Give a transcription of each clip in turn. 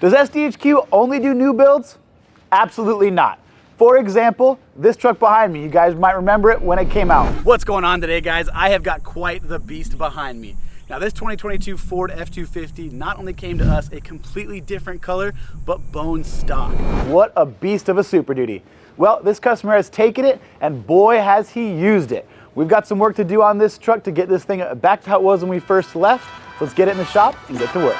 Does SDHQ only do new builds? Absolutely not. For example, this truck behind me, you guys might remember it when it came out. What's going on today, guys? I have got quite the beast behind me. Now, this 2022 Ford F-250 not only came to us a completely different color, but bone stock. What a beast of a Super Duty. Well, this customer has taken it, and boy, has he used it. We've got some work to do on this truck to get this thing back to how it was when we first left. So let's get it in the shop and get to work.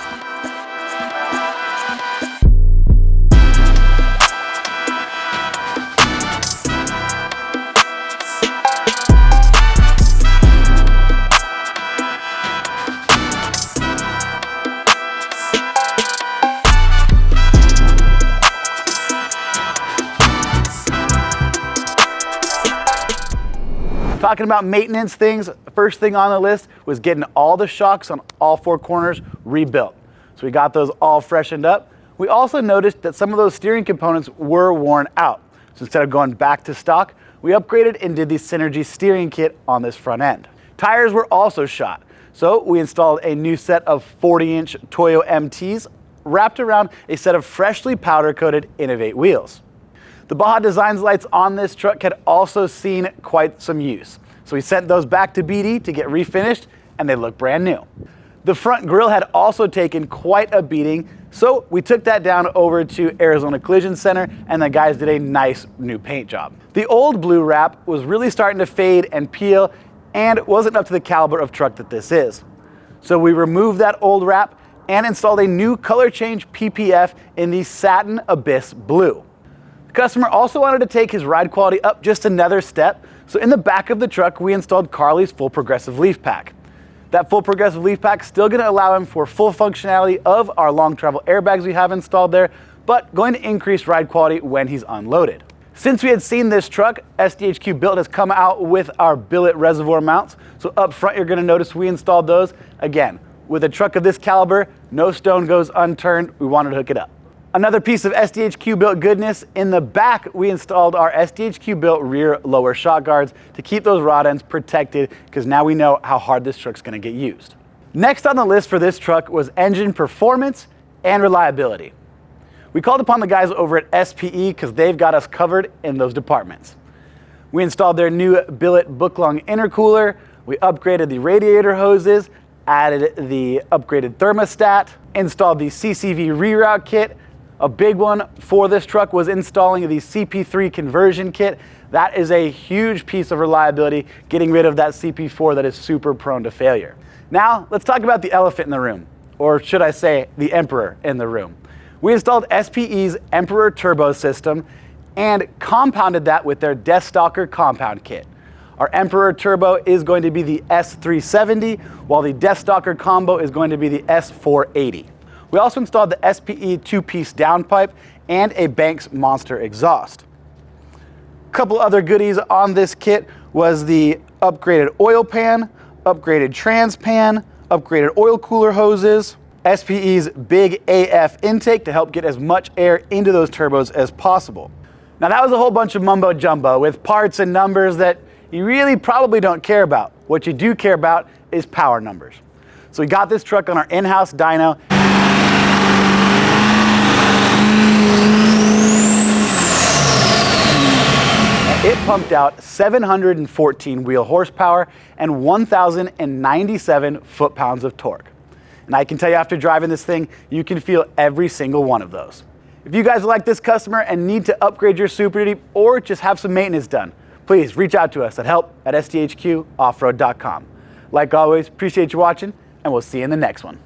Talking about maintenance things, first thing on the list was getting all the shocks on all four corners rebuilt. So we got those all freshened up. We also noticed that some of those steering components were worn out. So instead of going back to stock, we upgraded and did the Synergy steering kit on this front end. Tires were also shot. So we installed a new set of 40-inch Toyo MTs wrapped around a set of freshly powder-coated Innovate wheels. The Baja Designs lights on this truck had also seen quite some use. So we sent those back to BD to get refinished, and they look brand new. The front grille had also taken quite a beating, so we took that down over to Arizona Collision Center, and the guys did a nice new paint job. The old blue wrap was really starting to fade and peel, and it wasn't up to the caliber of truck that this is. So we removed that old wrap and installed a new color change PPF in the Satin Abyss Blue. The customer also wanted to take his ride quality up just another step, so in the back of the truck we installed Carli's full progressive leaf pack. That full progressive leaf pack is still going to allow him for full functionality of our long travel airbags we have installed there, but going to increase ride quality when he's unloaded. Since we had seen this truck, SDHQ Built has come out with our Billet Reservoir mounts, so up front you're going to notice we installed those. Again, with a truck of this caliber, no stone goes unturned, we wanted to hook it up. Another piece of SDHQ Built goodness, in the back we installed our SDHQ Built rear lower shock guards to keep those rod ends protected, because now we know how hard this truck's going to get used. Next on the list for this truck was engine performance and reliability. We called upon the guys over at SPE because they've got us covered in those departments. We installed their new Billet book-lung intercooler, we upgraded the radiator hoses, added the upgraded thermostat, installed the CCV reroute kit. A big one for this truck was installing the CP3 conversion kit. That is a huge piece of reliability, getting rid of that CP4 that is super prone to failure. Now, let's talk about the elephant in the room, or should I say the emperor in the room. We installed SPE's Emperor Turbo system and compounded that with their Death Stalker compound kit. Our Emperor Turbo is going to be the S370, while the Death Stalker combo is going to be the S480. We also installed the SPE two-piece downpipe and a Banks Monster exhaust. A couple other goodies on this kit was the upgraded oil pan, upgraded trans pan, upgraded oil cooler hoses, SPE's big AF intake to help get as much air into those turbos as possible. Now that was a whole bunch of mumbo jumbo with parts and numbers that you really probably don't care about. What you do care about is power numbers. So we got this truck on our in-house dyno. It pumped out 714 wheel horsepower and 1,097 foot-pounds of torque. And I can tell you, after driving this thing, you can feel every single one of those. If you guys like this customer and need to upgrade your Super Duty or just have some maintenance done, please reach out to us at help@sdhqoffroad.com. Like always, appreciate you watching, and we'll see you in the next one.